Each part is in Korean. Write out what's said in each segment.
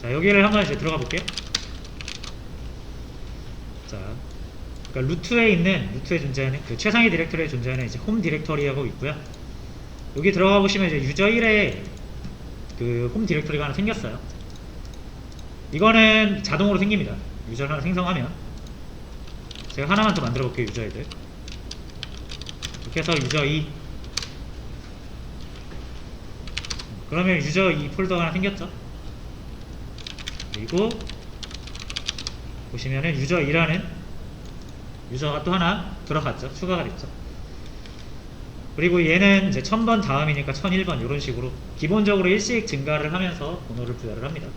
자, 여기를 한번 이제 들어가 볼게요. 자, 그러니까 루트에 존재하는 그 최상위 디렉터리에 존재하는 이제 홈 디렉터리하고 있고요. 여기 들어가 보시면 이제 유저 1에 그 홈 디렉터리가 하나 생겼어요. 이거는 자동으로 생깁니다. 유저를 하나 생성하면. 제가 하나만 더 만들어 볼게요. 유저 애들. 이렇게 해서 유저 2. 그러면 유저 2 폴더가 하나 생겼죠. 그리고 보시면은 유저 2라는 유저가 또 하나 들어갔죠. 추가가 됐죠. 그리고 얘는 이제 1000번 다음이니까 1001번 이런 식으로 기본적으로 일씩 증가를 하면서 번호를 부여를 합니다.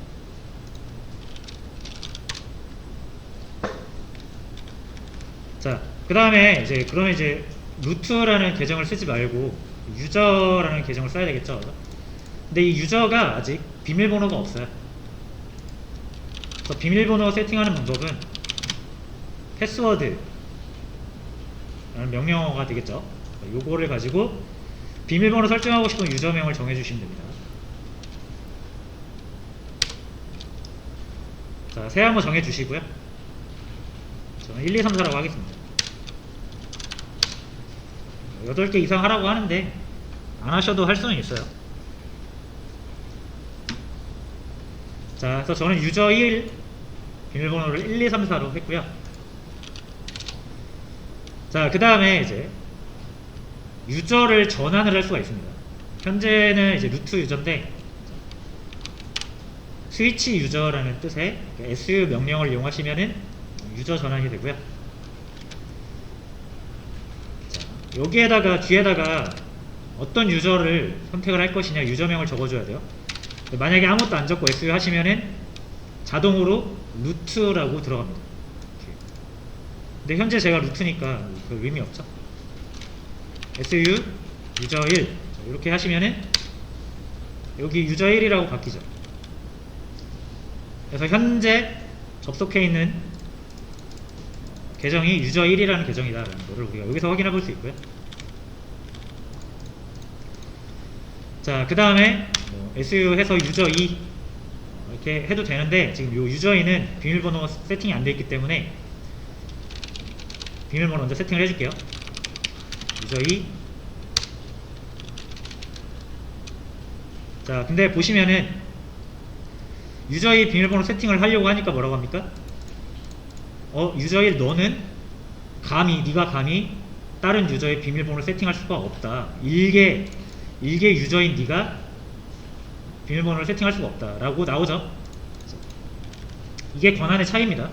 자, 그 다음에 이제 그러면 이제 루트라는 계정을 쓰지 말고 유저라는 계정을 써야 되겠죠. 근데 이 유저가 아직 비밀번호가 없어요. 그래서 비밀번호 세팅하는 방법은 패스워드 라는 명령어가 되겠죠. 요거를 가지고 비밀번호 설정하고 싶은 유저명을 정해주시면 됩니다. 자, 새 한번 정해주시고요. 저는 1, 2, 3, 4라고 하겠습니다. 8개 이상 하라고 하는데 안 하셔도 할 수는 있어요. 자, 그래서 저는 유저 1 비밀번호를 1, 2, 3, 4로 했고요. 자, 그 다음에 이제 유저를 전환을 할 수가 있습니다. 현재는 이제 루트 유저인데 스위치 유저라는 뜻의 SU 명령을 이용하시면은 유저 전환이 되고요. 자, 여기에다가 뒤에다가 어떤 유저를 선택을 할 것이냐 유저명을 적어줘야 돼요. 만약에 아무것도 안 적고 SU 하시면은 자동으로 루트라고 들어갑니다. 근데 현재 제가 루트니까 그 의미 없죠. SU 유저 1 이렇게 하시면은 여기 유저 1이라고 바뀌죠. 그래서 현재 접속해 있는 계정이 유저 1이라는 계정이다 라는 거를 우리가 여기서 확인해 볼 수 있고요. 자, 그 다음에 SU 해서 유저 2 이렇게 해도 되는데 지금 요 유저 2는 비밀번호 세팅이 안 되어 있기 때문에 비밀번호 먼저 세팅을 해줄게요. 유저 2. 자, 근데 보시면은 유저 2 비밀번호 세팅을 하려고 하니까 뭐라고 합니까? 유저 1 너는 네가 감히 다른 유저의 비밀번호를 세팅할 수가 없다. 일개 유저인 네가 비밀번호를 세팅할 수가 없다 라고 나오죠. 이게 권한의 차이입니다.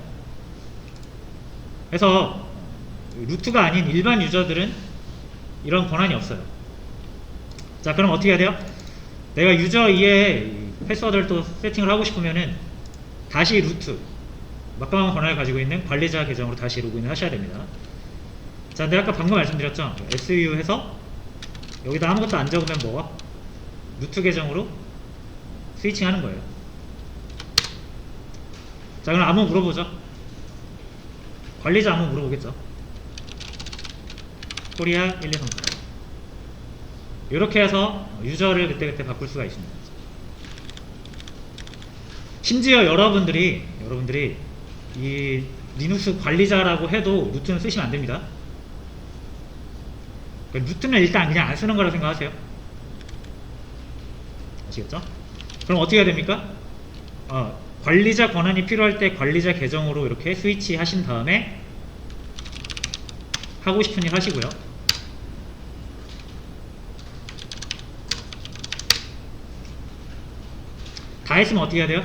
그래서 루트가 아닌 일반 유저들은 이런 권한이 없어요. 자, 그럼 어떻게 해야 돼요? 내가 유저 2의 패스워드를 또 세팅을 하고 싶으면은 다시 루트 막강한 권한을 가지고 있는 관리자 계정으로 다시 로그인을 하셔야 됩니다. 자, 근데 아까 방금 말씀드렸죠. SU 해서 여기다 아무것도 안 적으면 뭐 루트 계정으로 스위칭 하는 거예요. 자, 그럼 한번 물어보죠. 관리자 한번 물어보겠죠. 코리아 1, 2, 3, 4 이렇게 해서 유저를 그때그때 바꿀 수가 있습니다. 심지어 여러분들이 이 리눅스 관리자라고 해도 루트는 쓰시면 안됩니다. 루트는 일단 그냥 안 쓰는 거라고 생각하세요. 아시겠죠? 그럼 어떻게 해야 됩니까? 관리자 권한이 필요할 때 관리자 계정으로 이렇게 스위치 하신 다음에 하고 싶은 일 하시고요. 다 했으면 어떻게 해야 돼요?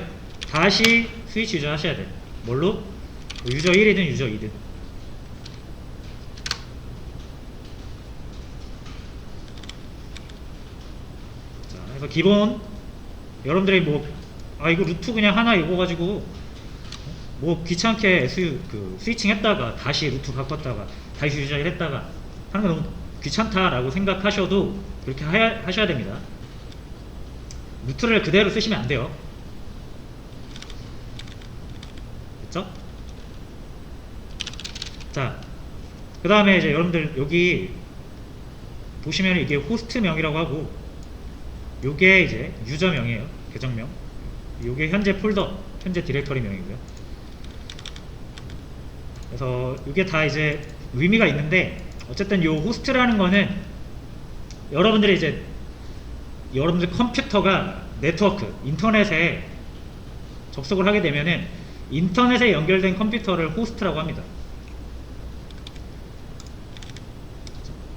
다시 스위치 유저 하셔야 돼요. 뭘로? 유저 1이든 유저 2든. 자, 그래서 기본 여러분들이 이거 루트 그냥 하나 이거 가지고 귀찮게 스위칭 했다가 다시 루트 바꿨다가 다시 유저를 했다가 하는 거 너무 귀찮다라고 생각하셔도 그렇게 하셔야 됩니다. 루트를 그대로 쓰시면 안 돼요. 됐죠? 자, 그 다음에 이제 여러분들 여기 보시면 이게 호스트명이라고 하고 요게 이제 유저명이에요. 계정명. 요게 현재 폴더, 현재 디렉터리 명이고요. 그래서 이게 다 이제 의미가 있는데, 어쨌든 요 호스트라는 거는 여러분들이 이제 여러분들 컴퓨터가 네트워크, 인터넷에 접속을 하게 되면은 인터넷에 연결된 컴퓨터를 호스트라고 합니다.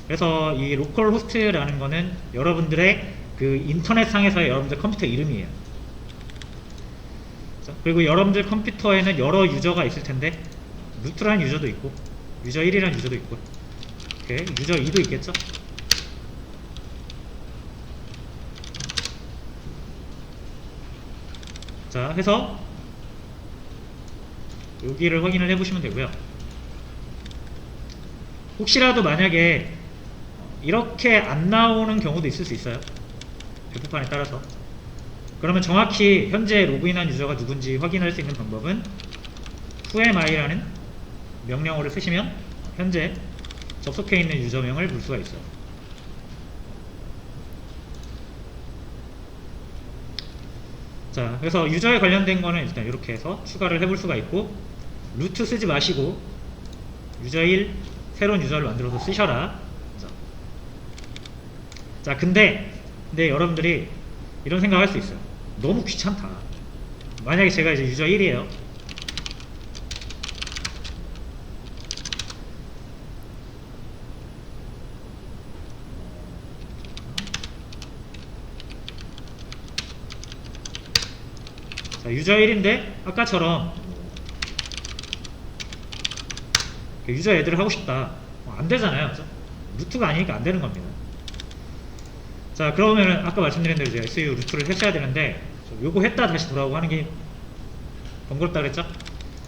그래서 이 로컬 호스트라는 거는 여러분들의 그 인터넷 상에서의 여러분들 컴퓨터 이름이에요. 그리고 여러분들 컴퓨터에는 여러 유저가 있을 텐데, 루트라는 유저도 있고 유저 1이라는 유저도 있고, 이렇게 유저 2도 있겠죠. 자, 해서 여기를 확인을 해보시면 되고요. 혹시라도 만약에 이렇게 안 나오는 경우도 있을 수 있어요, 배포판에 따라서. 그러면 정확히 현재 로그인한 유저가 누군지 확인할 수 있는 방법은 whoamI라는 명령어를 쓰시면 현재 접속해 있는 유저명을 볼 수가 있어요. 자, 그래서 유저에 관련된 거는 일단 이렇게 해서 추가를 해볼 수가 있고, 루트 쓰지 마시고 유저 1 새로운 유저를 만들어서 쓰셔라. 자, 근데 여러분들이 이런 생각할 수 있어요. 너무 귀찮다. 만약에 제가 이제 유저 1이에요. 자, 유저 1인데 아까처럼 유저 애들을 하고 싶다. 안 되잖아요. 그렇죠? 루트가 아니니까 안 되는 겁니다. 자, 그러면은 아까 말씀드린 대로 이제 SU 루트를 했어야 되는데, 요거 했다 다시 돌아오고 하는 게 번거롭다 그랬죠?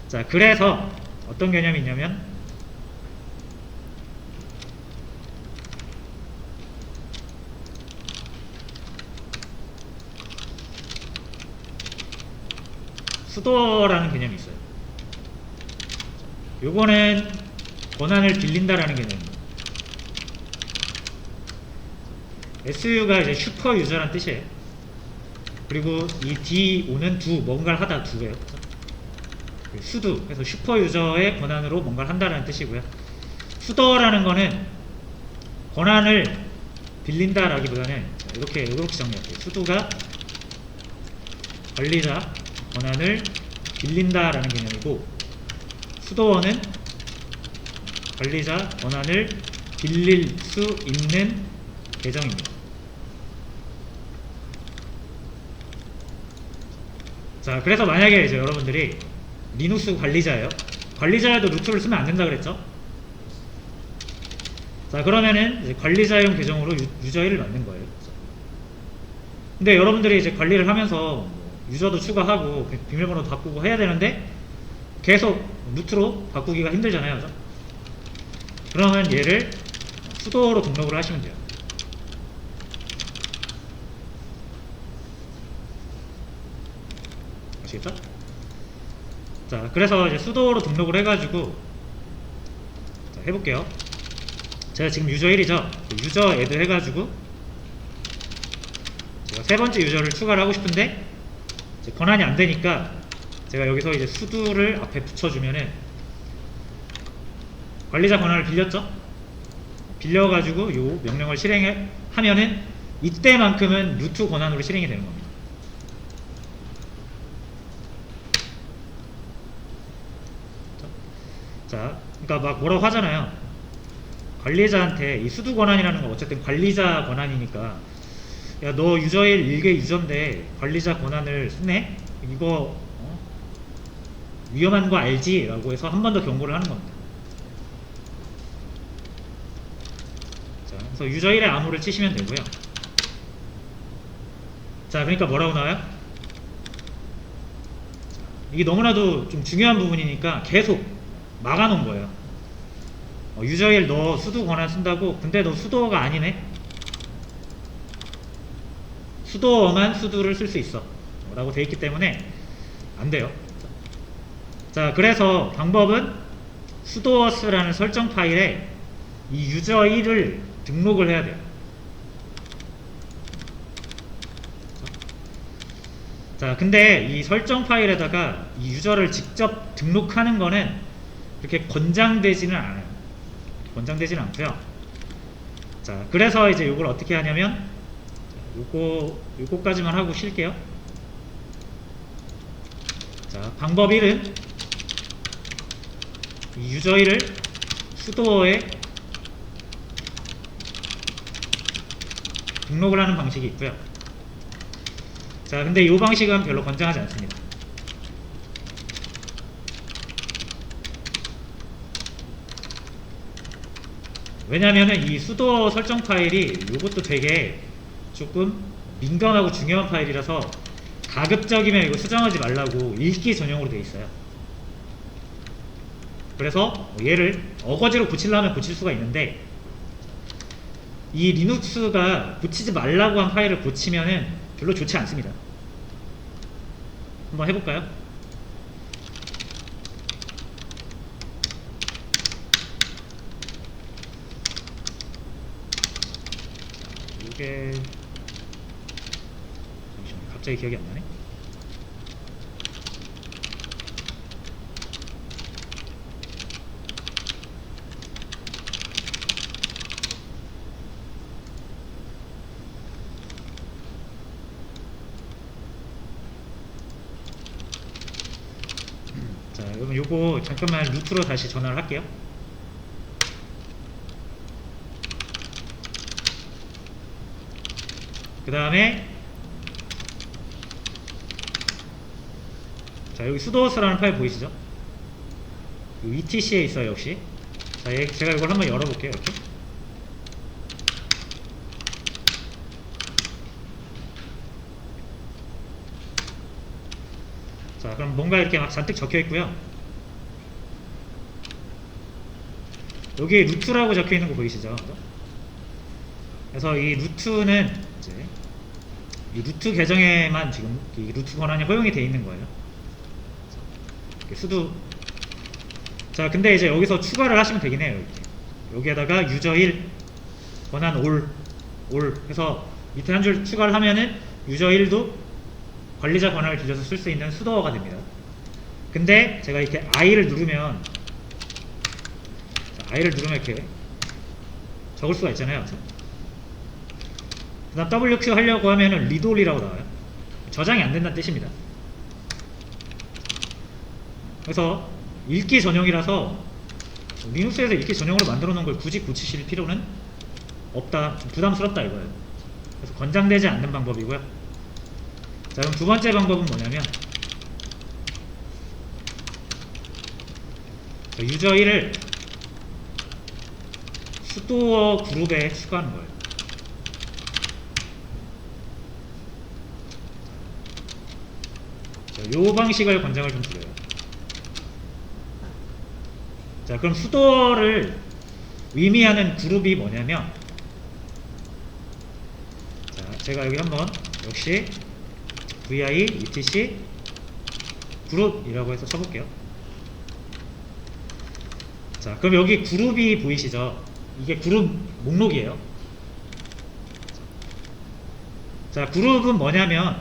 자, 그래서 어떤 개념이 있냐면, 수도라는 개념이 있어요. 요거는 권한을 빌린다라는 개념입니다. SU가 이제 슈퍼 유저란 뜻이에요. 그리고 이 DO는 do, 뭔가를 하다 do예요. 수도, 그래서 슈퍼 유저의 권한으로 뭔가를 한다는 뜻이고요. 수더라는 거는 권한을 빌린다라기보다는 이렇게 정리할게요. 수도가 관리자 권한을 빌린다라는 개념이고, 수도어는 관리자 권한을 빌릴 수 있는 계정입니다. 자, 그래서 만약에 이제 여러분들이 리눅스 관리자예요. 관리자에도 루트를 쓰면 안 된다 그랬죠? 자, 그러면은 이제 관리자용 계정으로 유저 1을 만든 거예요. 근데 여러분들이 이제 관리를 하면서 유저도 추가하고 비밀번호도 바꾸고 해야 되는데 계속 루트로 바꾸기가 힘들잖아요. 그죠? 그러면 얘를 수도로 등록을 하시면 돼요. 아시겠죠? 자, 그래서 이제 수도로 등록을 해가지고, 자, 해볼게요. 제가 지금 유저 1이죠? 유저 애드 해가지고 제가 세 번째 유저를 추가를 하고 싶은데 이제 권한이 안 되니까 제가 여기서 이제 수두를 앞에 붙여주면은 관리자 권한을 빌렸죠? 빌려가지고 요 명령을 실행하면은 이때만큼은 루트 권한으로 실행이 되는 겁니다. 자, 그러니까 막 뭐라고 하잖아요. 관리자한테 이 수두 권한이라는 건 어쨌든 관리자 권한이니까, 야, 너 유저 1 1개 유저인데 관리자 권한을 쓰네? 이거 위험한 거 알지? 라고 해서 한 번 더 경고를 하는 겁니다. 자, 그래서 유저 1의 암호를 치시면 되고요. 자, 그러니까 뭐라고 나와요? 이게 너무나도 좀 중요한 부분이니까 계속 막아놓은 거예요. 유저 1 너 수도 권한 쓴다고? 근데 너 수도어가 아니네? 수도어만 수두를 쓸 수 있어 라고 돼 있기 때문에 안 돼요. 자, 그래서 방법은 sudoers 라는 설정 파일에 이 유저 1을 등록을 해야 돼요. 자, 근데 이 설정 파일에다가 이 유저를 직접 등록하는 거는 그렇게 권장되지는 않아요. 권장되지는 않고요. 자, 그래서 이제 요걸 어떻게 하냐면 요거까지만 하고 쉴게요. 자, 방법 1은 이 유저 1을 수도어에 등록을 하는 방식이 있고요. 자, 근데 이 방식은 별로 권장하지 않습니다. 왜냐면은 이 수도 설정 파일이 이것도 되게 조금 민감하고 중요한 파일이라서 가급적이면 이거 수정하지 말라고 읽기 전용으로 되어 있어요. 그래서 얘를 어거지로 고치려면 고칠 수가 있는데 이 리눅스가 고치지 말라고 한 파일을 고치면은 별로 좋지 않습니다. 한번 해볼까요? 이게 잠시만요. 갑자기 기억이 안 나네. 자, 그러면 요거 잠깐만 루트로 다시 전화를 할게요. 그 다음에 자, 여기 sudo스라는 파일 보이시죠? etc에 있어요. 역시. 자, 제가 이걸 한번 열어볼게요. 이렇게. 자, 그럼 뭔가 이렇게 막 잔뜩 적혀 있고요. 여기에 루트라고 적혀 있는 거 보이시죠? 그래서 이 루트는 이제 이 루트 계정에만 지금 이 루트 권한이 허용이 되어 있는 거예요. 수도. 자, 근데 이제 여기서 추가를 하시면 되긴 해요. 이렇게. 여기에다가 유저 1 권한 올 해서 밑에 한 줄 추가를 하면은 유저 1도 관리자 권한을 빌려서 쓸 수 있는 수도어가 됩니다. 근데 제가 이렇게 I를 누르면 이렇게 적을 수가 있잖아요. 그 다음 WQ 하려고 하면은 리드올이라고 나와요. 저장이 안 된다는 뜻입니다. 그래서 읽기 전용이라서 리눅스에서 읽기 전용으로 만들어 놓은 걸 굳이 고치실 필요는 없다. 좀 부담스럽다 이거예요. 그래서 권장되지 않는 방법이고요. 자, 그럼 두 번째 방법은 뭐냐면 유저 1을 수도어 그룹에 추가하는 거예요. 자, 요 방식을 권장을 좀 드려요. 자, 그럼 수도어를 의미하는 그룹이 뭐냐면 자, 제가 여기 한번 역시 vi etc 그룹이라고 해서 쳐볼게요. 자, 그럼 여기 그룹이 보이시죠? 이게 그룹 목록이에요. 자, 그룹은 뭐냐면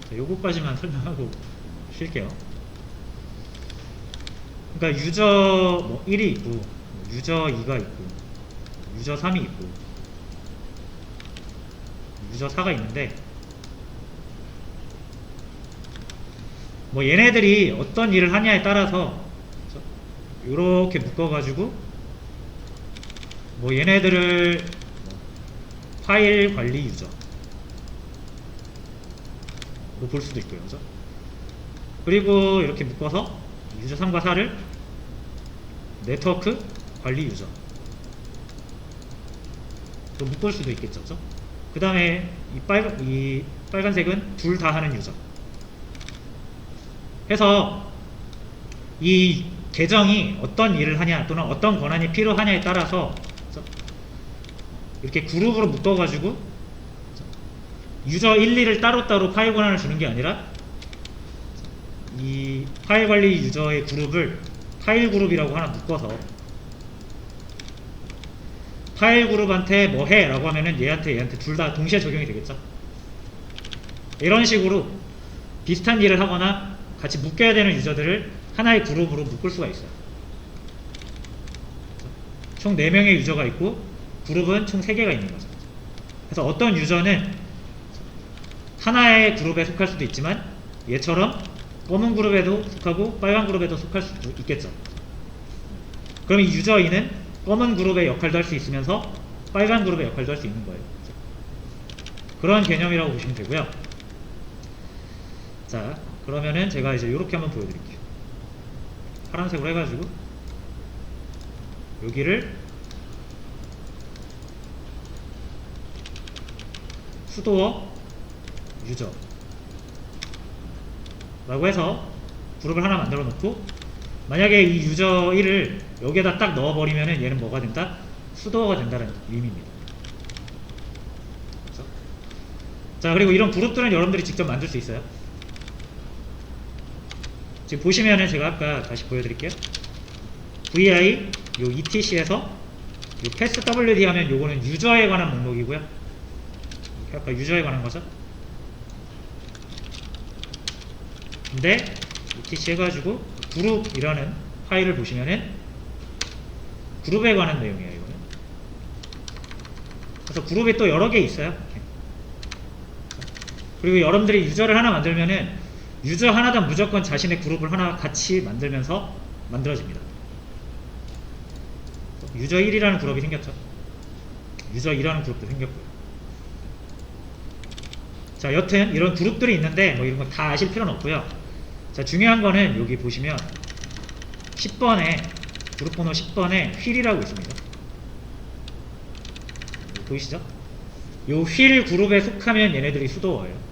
자, 요거까지만 설명하고 쉴게요. 그러니까 유저 뭐 1이 있고 유저 2가 있고 유저 3이 있고 유저 4가 있는데 뭐 얘네들이 어떤 일을 하냐에 따라서 이렇게 묶어가지고 뭐 얘네들을 파일 관리 유저로 볼 수도 있고요. 그죠? 그리고 이렇게 묶어서 유저 3과 4를 네트워크 관리 유저 또 묶을 수도 있겠죠. 그 다음에 이 빨간색은 둘 다 하는 유저 해서 이 계정이 어떤 일을 하냐 또는 어떤 권한이 필요하냐에 따라서 이렇게 그룹으로 묶어가지고 유저 1, 2를 따로따로 파일 권한을 주는 게 아니라 이 파일 관리 유저의 그룹을 파일 그룹이라고 하나 묶어서 파일 그룹한테 뭐 해 라고 하면은 얘한테 둘 다 동시에 적용이 되겠죠. 이런 식으로 비슷한 일을 하거나 같이 묶여야 되는 유저들을 하나의 그룹으로 묶을 수가 있어요. 총 4명의 유저가 있고 그룹은 총 3개가 있는 거죠. 그래서 어떤 유저는 하나의 그룹에 속할 수도 있지만 얘처럼 검은 그룹에도 속하고 빨간 그룹에도 속할 수도 있겠죠. 그럼 이 유저 2는 검은 그룹의 역할도 할 수 있으면서 빨간 그룹의 역할도 할 수 있는 거예요. 그런 개념이라고 보시면 되고요. 자, 그러면은 제가 이제 이렇게 한번 보여드릴게요. 파란색으로 해가지고 여기를 수도어 유저 라고 해서 그룹을 하나 만들어 놓고, 만약에 이 유저 1을 여기에다 딱 넣어버리면은 얘는 뭐가 된다? 수도어가 된다는 의미입니다. 그렇죠? 자, 그리고 이런 그룹들은 여러분들이 직접 만들 수 있어요. 지금 보시면은 제가 아까 다시 보여드릴게요. vi 요 etc에서 요 pass wd 하면 요거는 유저에 관한 목록이고요. 아까 유저에 관한 거죠. 근데 etc 해가지고 그룹이라는 파일을 보시면은 그룹에 관한 내용이에요. 이거는. 그래서 그룹이 또 여러 개 있어요. 그리고 여러분들이 유저를 하나 만들면은 유저 하나당 무조건 자신의 그룹을 하나 같이 만들면서 만들어집니다. 유저 1이라는 그룹이 생겼죠. 유저 2라는 그룹도 생겼고요. 자, 여튼 이런 그룹들이 있는데 뭐 이런 거 다 아실 필요는 없고요. 자, 중요한 거는 여기 보시면 10번에 그룹 번호 10번에 휠이라고 있습니다. 보이시죠? 요 휠 그룹에 속하면 얘네들이 수도어예요.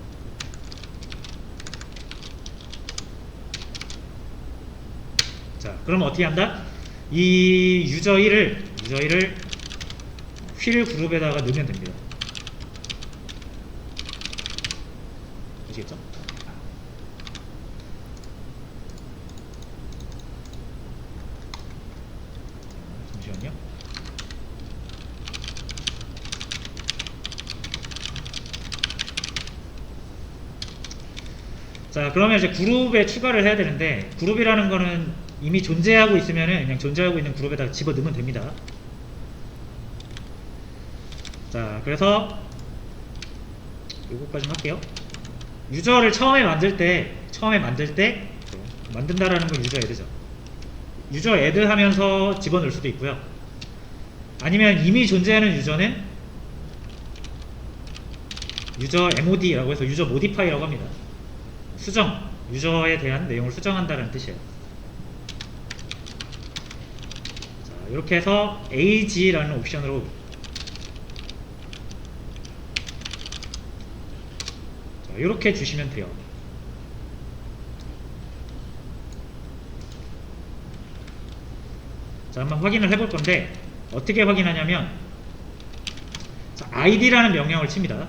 자, 그럼 어떻게 한다? 이 유저 1을 휠 그룹에다가 넣으면 됩니다. 아시겠죠? 잠시만요. 자, 그러면 이제 그룹에 추가를 해야 되는데, 그룹이라는 거는 이미 존재하고 있으면은 그냥 존재하고 있는 그룹에다가 집어 넣으면 됩니다. 자, 그래서 요거까지 할게요. 유저를 처음에 만들 때 만든다라는 건 유저 애드죠. 유저 애드 하면서 집어넣을 수도 있고요. 아니면 이미 존재하는 유저는 유저 mod라고 해서 유저 모디파이라고 합니다. 수정, 유저에 대한 내용을 수정한다는 뜻이에요. 자, 이렇게 해서 ag라는 옵션으로 자, 이렇게 주시면 돼요. 자, 한번 확인을 해볼 건데 어떻게 확인하냐면, 자, id라는 명령을 칩니다.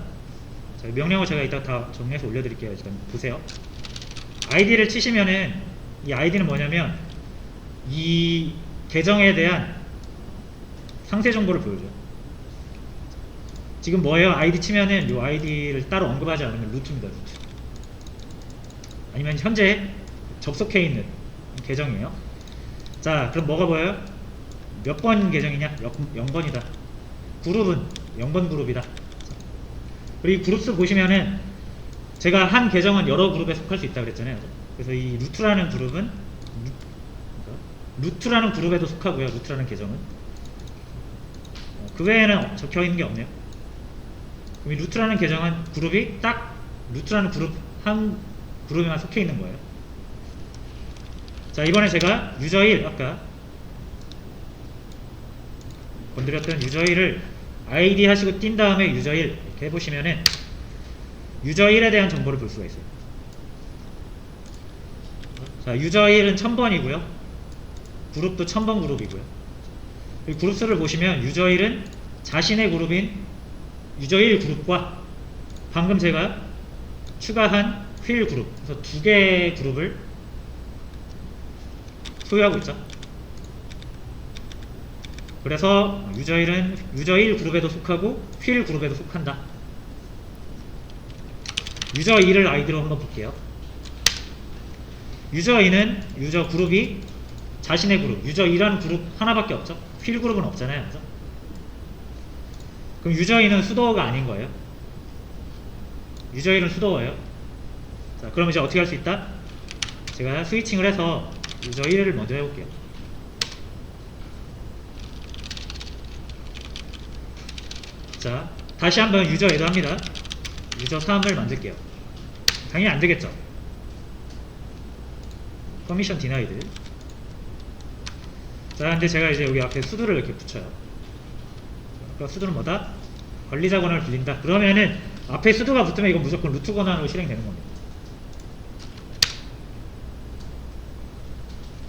자, 명령을 제가 이따 다 정리해서 올려드릴게요. 일단 보세요. id를 치시면은 이 id는 뭐냐면 이 계정에 대한 상세 정보를 보여줘요. 지금 뭐예요? id 치면은 이 id를 따로 언급하지 않으면 루트입니다. 루트. 아니면 현재 접속해 있는 계정이에요. 자, 그럼 뭐가 보여요? 몇 번 계정이냐? 0번이다. 그룹은 0번 그룹이다. 그리고 이 그룹수 보시면은 제가 한 계정은 여러 그룹에 속할 수 있다고 그랬잖아요. 그래서 이 루트라는 그룹은 루트라는 그룹에도 속하고요. 루트라는 계정은 그 외에는 적혀 있는 게 없네요. 그럼 이 루트라는 계정은 그룹이 딱 루트라는 그룹 한 그룹에만 속해 있는 거예요. 자, 이번에 제가 유저 1 아까 건드렸던 유저 1을 id 하시고 띈 다음에 유저 1 이렇게 해보시면은 유저 1에 대한 정보를 볼 수가 있어요. 자, 유저 1은 1000번이고요. 그룹도 1000번 그룹이고요. 이 그룹수를 보시면 유저 1은 자신의 그룹인 유저 1 그룹과 방금 제가 추가한 휠 그룹, 그래서 2개의 그룹을 소유하고 있죠. 그래서 유저 1은 유저 1 그룹에도 속하고 휠 그룹에도 속한다. 유저 2를 아이디로 한번 볼게요. 유저 2는 유저 그룹이 자신의 그룹, 유저 2라는 그룹 하나밖에 없죠. 휠 그룹은 없잖아요. 그죠? 그럼 유저 2는 수도어가 아닌 거예요. 유저 1은 수도어예요. 자, 그럼 이제 어떻게 할 수 있다? 제가 스위칭을 해서 유저 1을 먼저 해볼게요. 자, 다시 한번 유저 애도 합니다. 유저 3을 만들게요. 당연히 안 되겠죠. 퍼미션 디나이드. 자, 근데 제가 이제 여기 앞에 수두를 이렇게 붙여요. 그러니까 수두는 뭐다? 관리자 권한을 빌린다. 그러면은 앞에 수두가 붙으면 이건 무조건 루트 권한으로 실행되는 겁니다.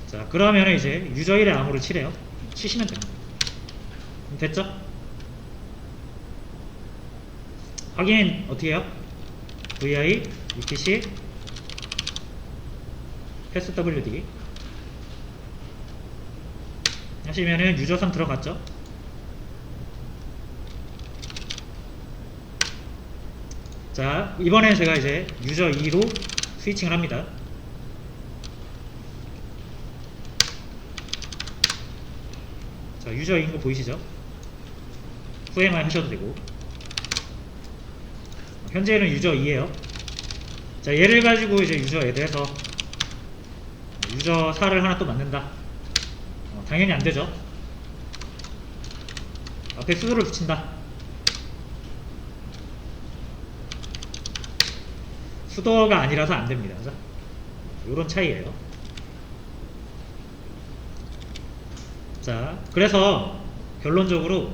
자, 그러면은 이제 유저 1의 암호를 치래요. 치시면 됩니다. 됐죠? 확인 어떻게 해요? vi etc passwd 하시면은 유저 3 들어갔죠? 자, 이번엔 제가 이제 유저 2로 스위칭을 합니다. 자, 유저 2인 거 보이시죠? 후에만 하셔도 되고, 현재는 유저 2에요. 자, 얘를 가지고 이제 유저 애드해서 유저 4를 하나 또 만든다. 당연히 안 되죠. 앞에 수도를 붙인다. 수도가 아니라서 안 됩니다. 그죠? 요런 차이예요. 자, 그래서 결론적으로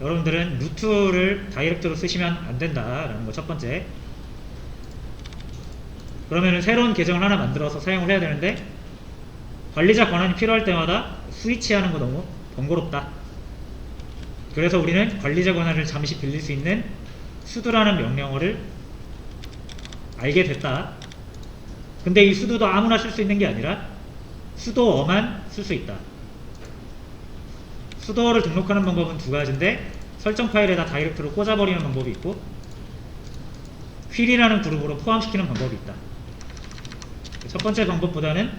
여러분들은 루트를 다이렉트로 쓰시면 안 된다라는 거 첫 번째. 그러면은 새로운 계정을 하나 만들어서 사용을 해야 되는데 관리자 권한이 필요할 때마다 스위치하는 거 너무 번거롭다. 그래서 우리는 관리자 권한을 잠시 빌릴 수 있는 수두라는 명령어를 알게 됐다. 근데 이 수두도 아무나 쓸 수 있는 게 아니라 수도어만 쓸 수 있다. 수도어를 등록하는 방법은 두 가지인데 설정 파일에다 다이렉트로 꽂아버리는 방법이 있고 휠이라는 그룹으로 포함시키는 방법이 있다. 첫 번째 방법보다는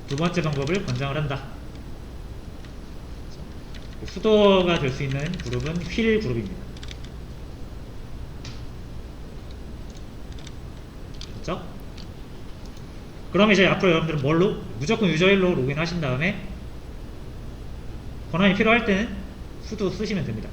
두 번째 방법을 권장을 한다. 수도어가 될 수 있는 그룹은 휠 그룹입니다. 됐죠? 그럼 이제 앞으로 여러분들은 뭘로? 무조건 유저 1로 로그인 하신 다음에 권한이 필요할 때는 수도 쓰시면 됩니다.